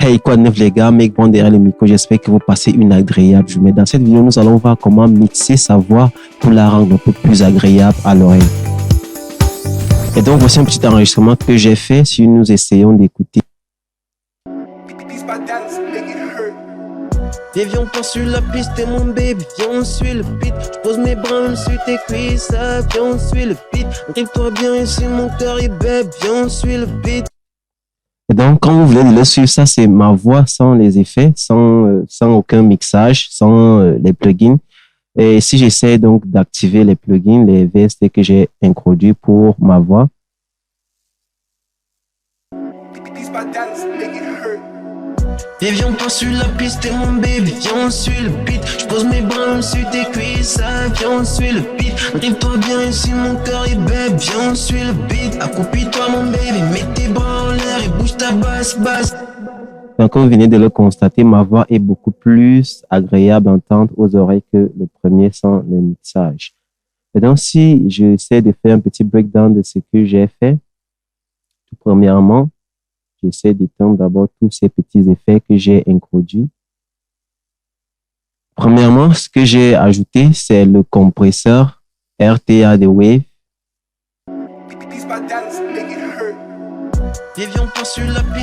Hey, quoi de neuf les gars, mec bon derrière le micro, j'espère que vous passez une agréable journée. Dans cette vidéo, nous allons voir comment mixer sa voix pour la rendre un peu plus agréable à l'oreille. Et donc, voici un petit enregistrement que j'ai fait si nous essayons d'écouter. Viens, on sur la piste, t'es mon baby, viens, on suit le beat. Je pose mes bras même sur tes cuisses, viens, on suit le beat. Arrive-toi bien ici, mon cœur est bébé, viens, on suit le beat. Et donc, quand vous voulez le suivre, ça, c'est ma voix sans les effets, sans aucun mixage, sans les plugins. Et si j'essaie donc d'activer les plugins, les VST que j'ai introduits pour ma voix. Et viens pas sur la piste, t'es mon baby, viens on suit le beat. Je pose mes bras sur tes cuisses, viens on suit le beat. Arrive-toi bien ici, mon cœur est bébé, viens on suit le beat. Accroupis-toi mon baby, mets tes bras en l'air et bouge ta basse. Donc comme vous venez de le constater, ma voix est beaucoup plus agréable à entendre aux oreilles que le premier sans le mixage. Et donc si j'essaie de faire un petit breakdown de ce que j'ai fait, tout premièrement, j'essaie d'étendre d'abord tous ces petits effets que j'ai introduits. Premièrement, ce que j'ai ajouté, c'est le compresseur RTA de Wave.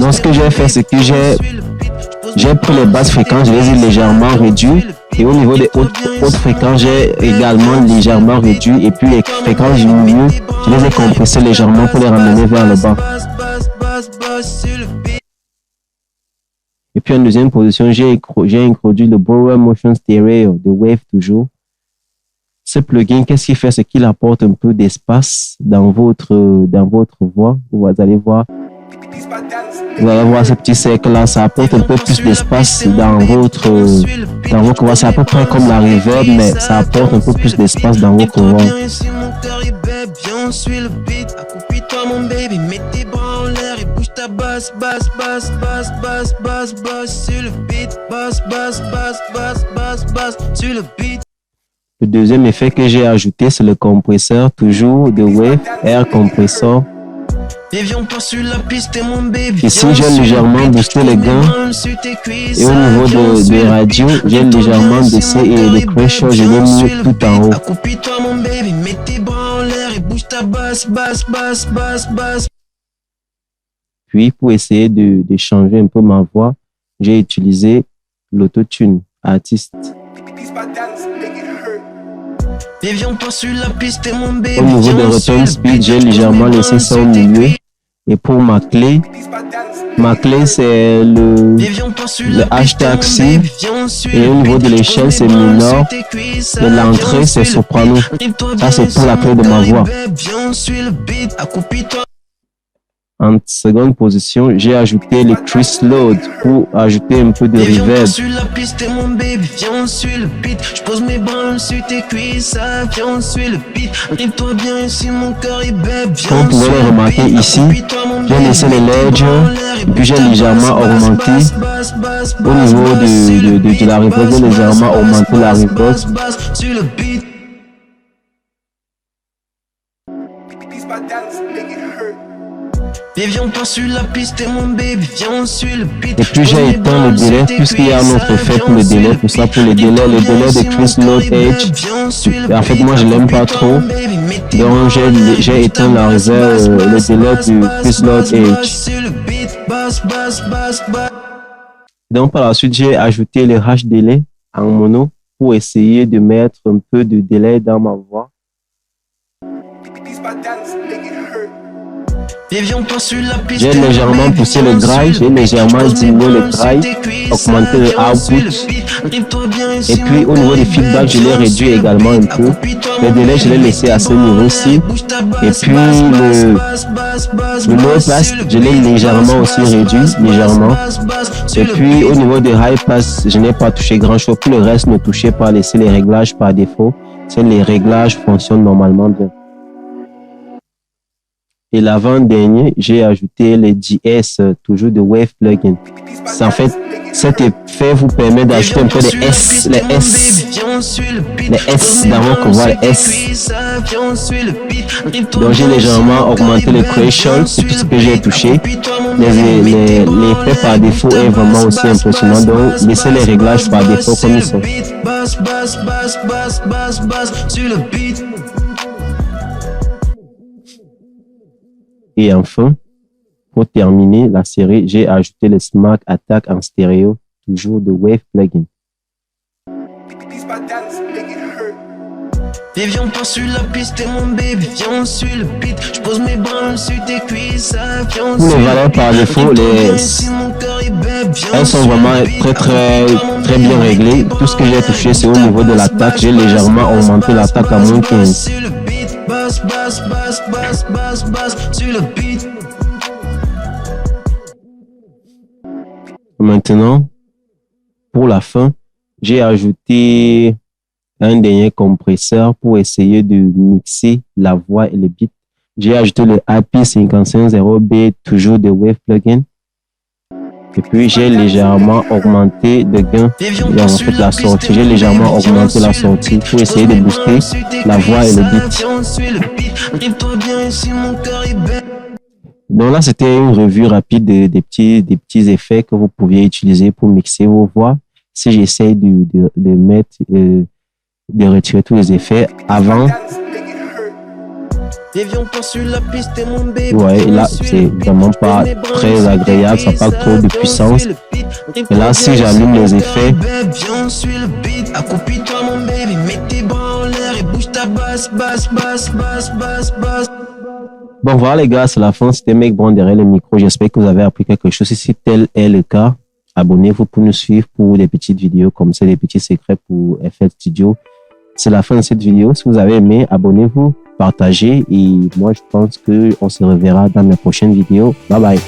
Donc, ce que j'ai fait, c'est que j'ai pris les basses fréquences, je les ai légèrement réduites. Et au niveau des hautes fréquences, j'ai également légèrement réduit. Et puis, les fréquences du milieu, je les ai compressées légèrement pour les ramener vers le bas. Et puis en deuxième position, j'ai introduit le Borrow Motion Stereo de Wave toujours. Ce plugin, qu'est-ce qu'il fait? C'est qu'il apporte un peu d'espace dans votre voix. Vous allez voir ce petit cercle-là, ça apporte un peu plus d'espace dans votre voix. C'est à peu près comme la reverb, mais ça apporte un peu plus d'espace dans votre voix. Le deuxième effet que j'ai ajouté, c'est le compresseur, toujours de Wave, Air Compressor. Ici, j'ai légèrement boosté les gains et au niveau de radio, j'ai légèrement baissé et le pressure, je l'ai mis tout en haut. Puis, pour essayer de changer un peu ma voix, j'ai utilisé l'autotune artiste. Au niveau de return speed, j'ai légèrement laissé ça au milieu. Et pour ma clé c'est le hashtag C. Et au niveau de l'échelle, c'est mineur. Et l'entrée, c'est soprano. Ça, c'est pour la clé de ma voix. En seconde position, j'ai ajouté le Chris Load pour ajouter un peu de reverb. Comme vous pouvez le remarquer ici, j'ai laissé les ledgers, puis j'ai légèrement augmenté au niveau de la reverb, j'ai légèrement augmenté la reverb. Et puis j'ai éteint le délai puisqu'il y a un autre effet pour le délai. Pour ça, pour le délai de Chris Load Edge, en fait moi je l'aime pas trop. Donc j'ai éteint la réserve, le délai du Chris Load Edge. Donc par la suite j'ai ajouté le hash delay en mono pour essayer de mettre un peu de délai dans ma voix. J'ai légèrement poussé le dry, j'ai légèrement diminué le dry, augmenté le output. Et puis au niveau des feedbacks, je l'ai réduit également un peu. Le délai, je l'ai laissé à ce niveau-ci. Et puis le low pass, je l'ai légèrement aussi réduit, légèrement. Et puis au niveau des high pass, je n'ai pas touché grand-chose. Pour le reste, ne touchez pas, laissez les réglages par défaut. Les réglages fonctionnent normalement bien. Et l'avant-dernier, j'ai ajouté les DS, toujours de Wave Plugin. En fait, cet effet vous permet d'ajouter un peu les S d'avant qu'on voit les S. Donc j'ai légèrement augmenté le threshold, c'est tout ce que j'ai touché. L'effet par défaut est vraiment aussi impressionnant, donc laissez les réglages par défaut comme ils sont. Et enfin, pour terminer la série, j'ai ajouté le Smack Attack en stéréo, toujours de Wave Plugin. Et viens pas sur la piste, t'es mon baby, viens on suit le beat. Je pose mes bras sur tes cuisses, viens on suit le beat. Les valeurs par défaut, elles sont vraiment très bien réglées. Tout ce que j'ai touché, c'est au niveau de l'attaque. J'ai légèrement augmenté l'attaque à moins 15. Maintenant, pour la fin, j'ai ajouté un dernier compresseur pour essayer de mixer la voix et le beat. J'ai ajouté le AP550B, toujours de Wave Plugin. Et puis, j'ai légèrement augmenté le gain, en fait la sortie. J'ai légèrement augmenté la sortie pour essayer de booster la voix et le beat. Donc là, c'était une revue rapide des petits effets que vous pouviez utiliser pour mixer vos voix. Si j'essaye de mettre, de retirer tous les effets avant. Ouais, là, c'est vraiment pas très agréable, ça parle trop de puissance. Et là, si j'allume les effets, bon, voilà les gars, c'est la fin. C'était Mec Brown derrière le micro. J'espère que vous avez appris quelque chose. Si tel est le cas, abonnez-vous pour nous suivre pour des petites vidéos comme ça, des petits secrets pour FL Studio. C'est la fin de cette vidéo. Si vous avez aimé, abonnez-vous, partagez et moi je pense qu'on se reverra dans mes prochaines vidéos. Bye bye.